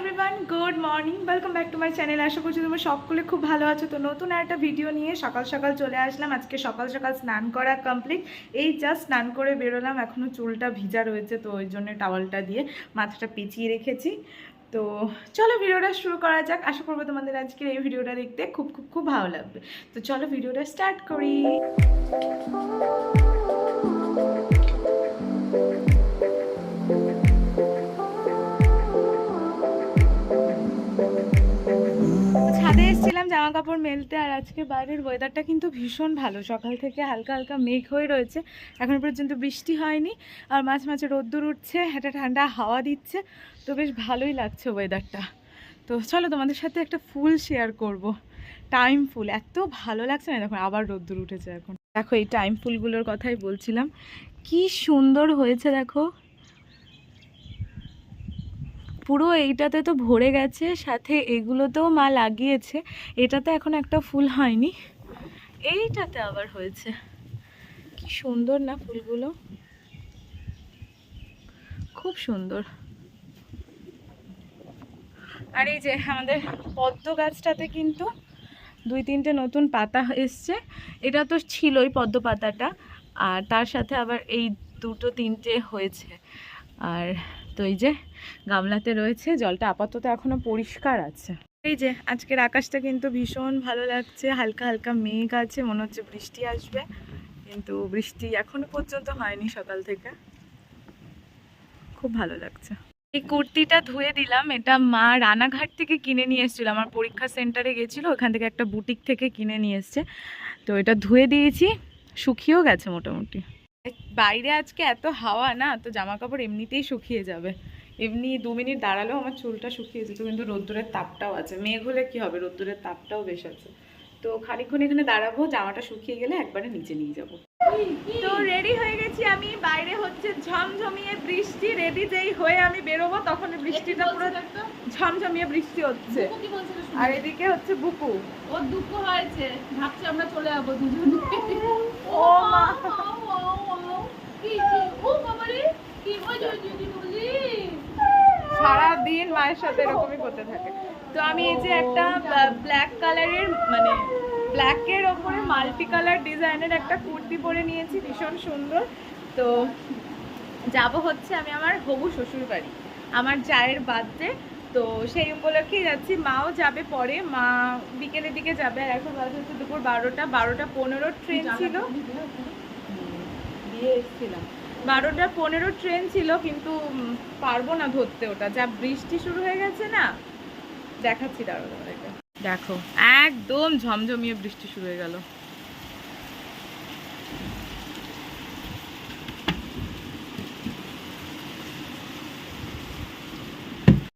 Everyone, good morning, welcome back to my channel. আশা করছি তোমরা সকলে খুব ভালো আছো। তো নতুন একটা ভিডিও নিয়ে সকাল সকাল চলে আসলাম। আজকে সকাল সকাল স্নান করা কমপ্লিট। এই জাস্ট স্নান করে বেরোলাম, এখনও চুলটা ভিজা রয়েছে, তো ওই জন্য টাওয়ালটা দিয়ে মাথাটা পেঁচিয়ে রেখেছি। তো চলো ভিডিওটা শুরু করা যাক। আশা করবো তোমাদের আজকের এই ভিডিওটা দেখতে খুব খুব খুব ভালো লাগবে। তো চলো ভিডিওটা স্টার্ট করি। ছাদে এসেছিলাম জামা কাপড় মেলতে, আর আজকে বাইরের ওয়েদারটা কিন্তু ভীষণ ভালো। সকাল থেকে হালকা হালকা মেঘ হয়ে রয়েছে, এখন পর্যন্ত বৃষ্টি হয়নি, আর মাঝে মাঝে রোদ্দুর উঠছে, একটা ঠান্ডা হাওয়া দিচ্ছে, তো বেশ ভালোই লাগছে ওয়েদারটা। তো চলো তোমাদের সাথে একটা ফুল শেয়ার করব। টাইম ফুল এত ভালো লাগছে না, দেখো আবার রোদ্দুর উঠেছে। এখন দেখো এই টাইম ফুলগুলোর কথাই বলছিলাম, কি সুন্দর হয়েছে দেখো। পুরো এইটাতে তো ভরে গেছে, সাথে এগুলোতেও মা লাগিয়েছে। এটাতে এখন একটা ফুল হয়নি, এইটাতে আবার হয়েছে। কি সুন্দর না ফুলগুলো, খুব সুন্দর। আর এই যে আমাদের পদ্ম গাছটাতে কিন্তু 2-3টে নতুন পাতা এসছে। এটা তো ছিলই পদ্ম পাতাটা, আর তার সাথে আবার এই 2-3টে হয়েছে। আর তো এই যে গামলাতে রয়েছে, জলটা আপাতত এখনো পরিষ্কার আছে। এই যে আজকের আকাশটা কিন্তু ভীষণ ভালো লাগছে, হালকা হালকা মেঘ আছে, মনে হচ্ছে বৃষ্টি আসবে, কিন্তু বৃষ্টি এখনো পর্যন্ত হয়নি সকাল থেকে। খুব ভালো লাগছে। এই কুর্তিটা ধুয়ে দিলাম, এটা মা রানাঘাট থেকে কিনে নিয়ে এসেছিল। আমার পরীক্ষা সেন্টারে গেছিলো, ওখান থেকে একটা বুটিক থেকে কিনে নিয়ে এসছে। তো এটা ধুয়ে দিয়েছি, শুকিয়েও গেছে মোটামুটি। বাইরে আজকে এত হাওয়া না, তো জামা কাপড় এমনিতেই শুকিয়ে যাবে। এমনি 2 মিনিট দাঁড়ালেও আমার চুলটা শুকিয়ে যেত, কিন্তু রোদ্দুরের তাপটাও আছে। মেঘ হলে কি হবে, রোদ্দুরের তাপটাও বেশ আছে। তো খানিকক্ষণ এখানে দাঁড়াবো, জামাটা শুকিয়ে গেলে একবারে নিচে নিয়ে যাব। তো রেডি হয়ে গেছি আমি, বাইরে হচ্ছে ঝমঝমিয়ে বৃষ্টি। রেডি যেই হয়ে আমি বেরোবো, তখন বৃষ্টিটা পুরো ঝমঝমিয়ে বৃষ্টি হচ্ছে। আর এদিকে হচ্ছে বুকু, ওর দুঃখ হয়েছে, ভাবছি আমরা চলে যাবো দুজনে। ও মা, সারাদিন মায়ের সাথে এরকমই করতে থাকে। তো আমি এই যে একটা ব্ল্যাক কালারের, মানে ব্ল্যাকের ওপরে মাল্টি কালার ডিজাইনের একটা কুর্তি পরে নিয়েছি, ভীষণ সুন্দর। তো যাব হচ্ছে আমি আমার হবু শ্বশুর বাড়ি, আমার জায়ের বার্থডে। তো সেই উপলক্ষেই যাচ্ছি, মাও যাবে পরে, মা বিকেলের দিকে যাবে। আর এখন বাজে হচ্ছে দুপুর 12টা ট্রেন ছিল, দিয়ে এসেছিলাম 12টা 15 ট্রেন ছিল, কিন্তু পারবো না ধরতে, ওটা যা বৃষ্টি শুরু হয়ে গেছে না। দেখাচ্ছি দাঁড়ো তোমাদেরকে, দেখো একদম ঝমঝমিয়ে বৃষ্টি শুরু হয়ে গেল।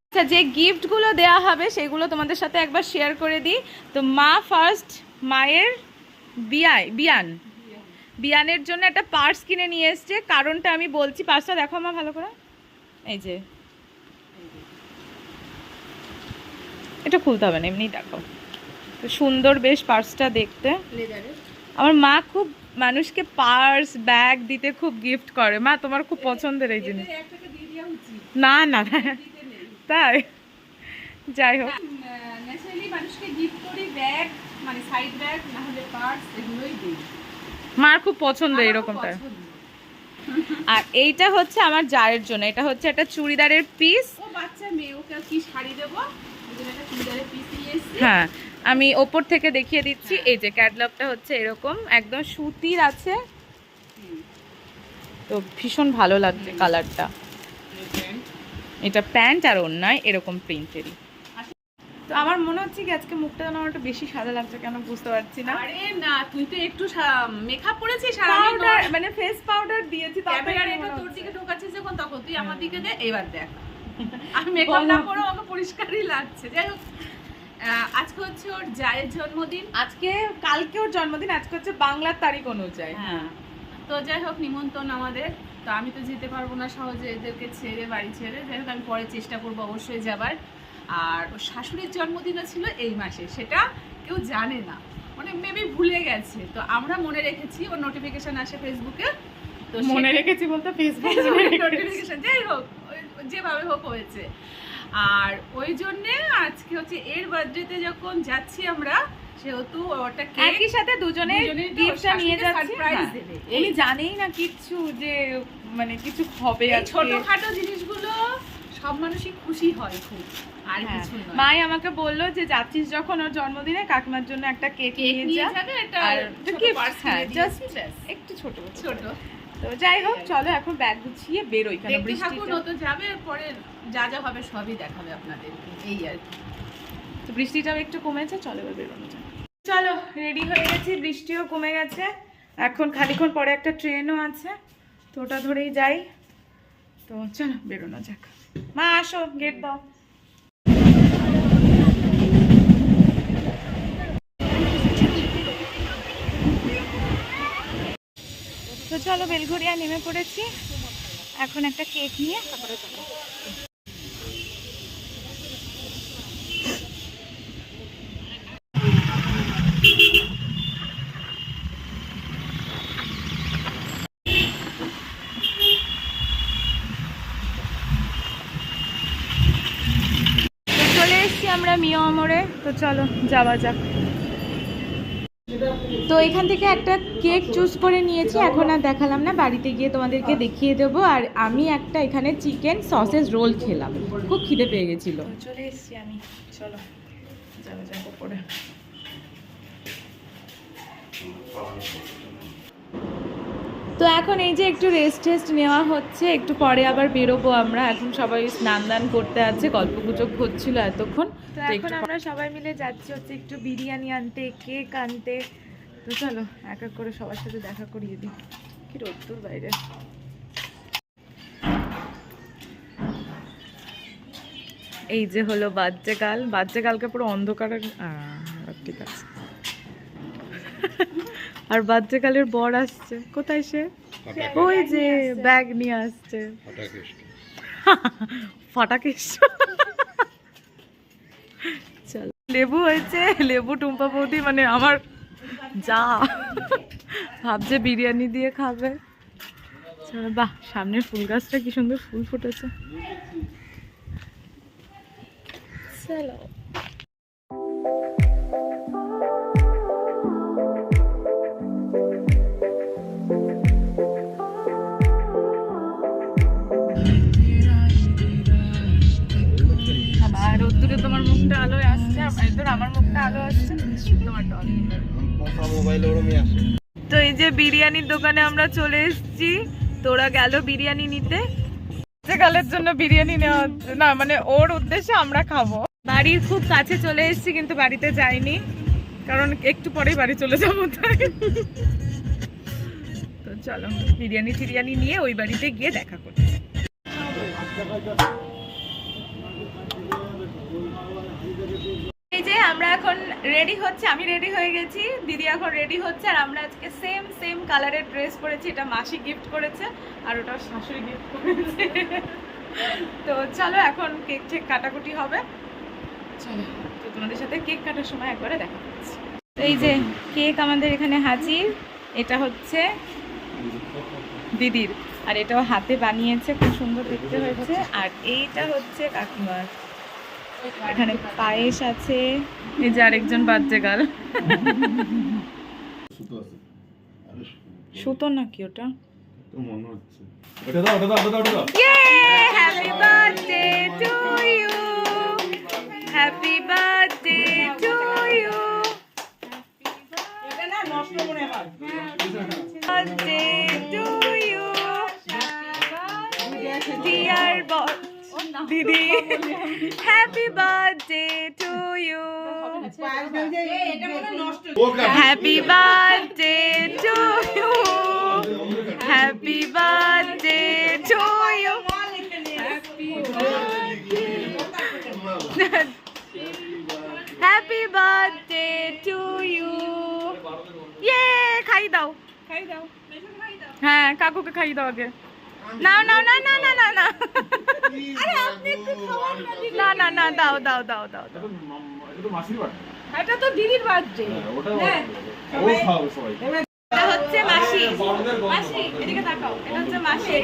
আচ্ছা, যে গিফটগুলো দেওয়া হবে সেগুলো তোমাদের সাথে একবার শেয়ার করে দিই। তো মা ফার্স্ট মায়ের বিয়ানের জন্য একটা পার্স কিনে নিয়ে এসছে। কারণটা আমি বলছি, পার্সটা দেখো মা ভালো করে। এই যে এটা খুলতে হবে না, এমনিই দেখো, তো সুন্দর বেশ পার্সটা দেখতে। আমার মা খুব মানুষকে পার্স ব্যাগ দিতে খুব গিফট করে। মা তোমার খুব পছন্দের এই জিনিস। না না তাই, যাই হোক, মানুষকে গিফট করি ব্যাগ, মানে সাইড ব্যাগ না হলে পার্স, এগুলোই দিই। মার খুব পছন্দ এরকমটা। আর এইটা হচ্ছে আমার জায়ের জন্য, এটা হচ্ছে একটা চুড়িদারের পিস। ও বাচ্চা মেয়ে, ওকে কি শাড়ি দেবো, একটা চুড়িদারের পিস নিয়ে এসেছি। হ্যাঁ, আমি ওপর থেকে দেখিয়ে দিচ্ছি। এই যে ক্যাটলগটা হচ্ছে এরকম, একদম সুতির আছে, তো ভীষণ ভালো লাগছে কালারটা। এটা প্যান্ট আর ওড়নায় এরকম প্রিন্টেরই। তো আমার মনে হচ্ছে কি আজকে মুখটা যেন আমার একটু বেশি সাদা লাগছে, কেন বুঝতে পারছি না। আরে না, তুই তো একটু মেকআপ করেছিস, পাউডার মানে ফেস পাউডার দিয়েছি, ক্যামেরার এটা তোর দিকে ঢোকাচ্ছিস যখন, তখন তুই আমার দিকে দে। এবার দেখ, আমি মেকআপ না করে আমাকে পরিষ্কারই লাগছে। যাই হোক, আজকে হচ্ছে ওর জায়ের জন্মদিন। আজকে কালকে ওর জন্মদিন, আজকে হচ্ছে বাংলার তারিখ অনুযায়ী। হ্যাঁ, তো যাই হোক নিমন্ত্রণ আমাদের। তো আমি তো যেতে পারবো না সহজে এদেরকে ছেড়ে, বাড়ি ছেড়ে। যাই হোক আমি পরে চেষ্টা করবো অবশ্যই যাবার। আর ওর শাশুড়ির জন্মদিনও ছিল এই মাসে, সেটা কেউ জানে না, মানে মেবি ভুলে গেছে। তো আমরা মনে রেখেছি, ওর নোটিফিকেশন আসে ফেসবুকে, তো মনে রেখেছি বলতে ফেসবুকে নোটিফিকেশন, যাই হোক যেভাবে হোক হয়েছে। আর ওই জন্যে আজকে হচ্ছে এর বার্থডেতে যখন যাচ্ছি আমরা, সেহেতু ওটা একই সাথে দুজনের গিফটটা নিয়ে যাচ্ছি। সারপ্রাইজ হ্যাঁ, দেবে। উনি জানেই না কিচ্ছু যে মানে কিছু হবে এই আজকে। ছোটখাটো জিনিসগুলো সব মানুষই খুশি হয় খুব, আর হ্যাঁ, কিছু নয়। মাই আমাকে বললো যে যাচ্ছিস যখন ওর জন্মদিনে কাকিমার জন্য একটা কেক কেক নিয়ে নিয়ে যা। যাবে, একটা আর ছোট gift, পার্স হ্যাঁ, কিনে just দিয়েছি, ব্যাস। একটু ছোট ছোট তো যাই হোক, চলো এখন ব্যাগ গুছিয়ে বেরোই, কেন দেখতে থাকুন, বৃষ্টিটা ও তো যাবে, পরে যা যা হবে সবই দেখাবে আপনাদেরকে, এই আর কি। তো বৃষ্টিটাও একটু কমেছে, চলো এবার বেরোনো যাক। চলো রেডি হয়ে গেছি, বৃষ্টিও কমে গেছে, এখন খানিক্ষণ পরে একটা ট্রেনও আছে, তো ওটা ধরেই যাই। তো চলো বেরোনো যাক। মা আসো, গেট দাও। তো চলো বেলঘরিয়া নেমে পড়েছি, এখন একটা কেক নিয়ে তারপরে চলো। চলে এসেছি আমরা মিয়া মোড়ে, তো চলো যাওয়া যাক। তো এখান থেকে একটা কেক চুজ করে নিয়েছি, এখন আর দেখালাম না, বাড়িতে গিয়ে তোমাদেরকে দেখিয়ে দেবো। আর আমি একটা এখানে চিকেন সসেজ রোল খেলাম, খুব খিদে পেয়ে গেছিলো। চলে এসেছি আমি, চলো যাওয়া যাক উপরে। তো এখন এই যে একটু রেস্ট টেস্ট নেওয়া হচ্ছে, একটু পরে আবার বেরোবো আমরা। এখন সবাই স্নান দান করতে আছে, গল্পগুজব হচ্ছিল এতক্ষণ। তো এখন আমরা সবাই মিলে যাচ্ছি হচ্ছে একটু বিরিয়ানি আনতে, কেক আনতে। তো চলো এক এক করে সবার সাথে দেখা করিয়ে দিই। কি রোদ্দুর বাইরে। এই যে হলো বাচ্চাকাল, বাচ্চাকালকে পুরো অন্ধকার, ঠিক আছে। আর বাচ্চাকালের বর আসছে, কোথায় সে? ওই যে ব্যাগ নিয়ে আসছে, ফাটাকেশ। চল, লেবু হয়েছে, লেবু টুম্পা বৌদি মানে আমার যা ভাবছে বিরিয়ানি দিয়ে খাবে। চলো, বাহ, সামনের ফুল গাছটা কি সুন্দর ফুল ফুটেছে। চলো। আর রোদ্দুরে তোমার মুখটা আলোয় আসছে, আমার মুখটা আলো আসছে, তোমার তো এই যে বিরিয়ানির দোকানে আমরা চলে এসেছি। তোরা গেল বিরিয়ানি নিতে, কালের জন্য বিরিয়ানি নেওয়া হচ্ছে না, মানে ওর উদ্দেশ্যে আমরা খাবো। বাড়ির খুব কাছে চলে এসেছি, কিন্তু বাড়িতে যাইনি, কারণ একটু পরেই বাড়ি চলে যাবো তাই। তো চলো বিরিয়ানি টিরিয়ানি নিয়ে ওই বাড়িতে গিয়ে দেখা করি। এই যে আমরা এখন রেডি হচ্ছে, আমি রেডি হয়ে গেছি, দিদি এখন রেডি হচ্ছে, আর আমরা আজকে সেম সেম কালারের ড্রেস পরেছি। এটা মাসি গিফট করেছে আর ওটা শাশুড়ি গিফট করেছে। তো চলো এখন কেক ঠেক কাটাকুটি হবে, চলো। তো তোমাদের সাথে কেক কাটার সময় একবারে দেখা করছি। এই যে কেক আমাদের এখানে হাজির, এটা হচ্ছে দিদির, আর এটাও হাতে বানিয়েছে, খুব সুন্দর দেখতে হয়েছে। আর এইটা হচ্ছে কাকিমার, এখানে পায়েস আছে। এই যে আরেকজন বাচ্চা গাল, সুতো নাকি ওটা? Happy birthday to you, happy birthday to you, birthday to you dear দিদি, happy birthday to you, happy birthday to you, happy birthday to you, happy birthday to you. ইয়ে, খাই দাও, খাই দাও। হ্যাঁ, কাকুকে খাই দাও আগে। না না না না না না না, না না না, দাও দাও দাও দাও দাও। এটা তো দিদির বার্থডে। এটা হচ্ছে মাসি। মাসি এদিকে তাকাও, এটা হচ্ছে মাসি।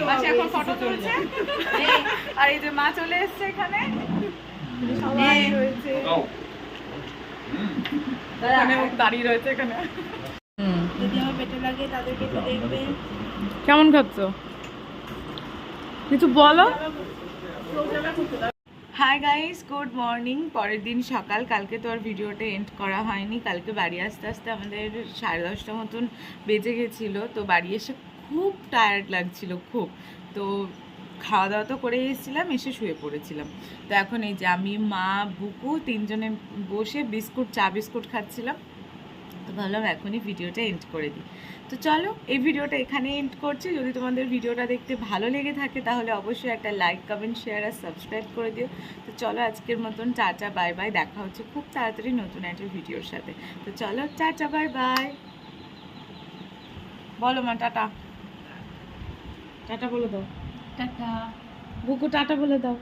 মাসি এখন ফটো তুলছে। আর এই যে মা চলে এসেছে এখানে, সবাই রয়েছে এখানে, দাঁড়িয়ে রয়েছে এখানে। যদি আমার পেটে লাগে তাদেরকে একটু দেখবে। কেমন খাচ্ছ কিছু বলো। Hi guys, good morning. পরের দিন সকাল। কালকে তো আর ভিডিওটা এন্ড করা হয়নি। কালকে বাড়ি আসতে আসতে আমাদের 10:30 মতন বেজে গেছিলো। তো বাড়ি এসে খুব টায়ার্ড লাগছিল, খুব। তো খাওয়া দাওয়া তো করে এসেছিলাম, এসে শুয়ে পড়েছিলাম। তো এখন এই যে আমি, মা, বুকু তিনজনে বসে চা বিস্কুট খাচ্ছিলাম। তো ভাবলাম এখনই ভিডিওটা এন্ড করে দিই। তো চলো, এই ভিডিওটা এখানে এন্ড করছি। যদি তোমাদের ভিডিওটা দেখতে ভালো লেগে থাকে তাহলে অবশ্যই একটা লাইক, কমেন্ট, শেয়ার আর সাবস্ক্রাইব করে দিও। তো চলো, আজকের মতন টাটা বাই বাই। দেখা হচ্ছে খুব তাড়াতাড়ি নতুন একটা ভিডিওর সাথে। তো চলো, টাটা বাই বাই। বলো মা, টাটা। টাটা বলে দাও। টাটা। বুকু টাটা বলে দাও।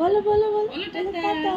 বলো বলো বলো, বলো টাটা। টাটা।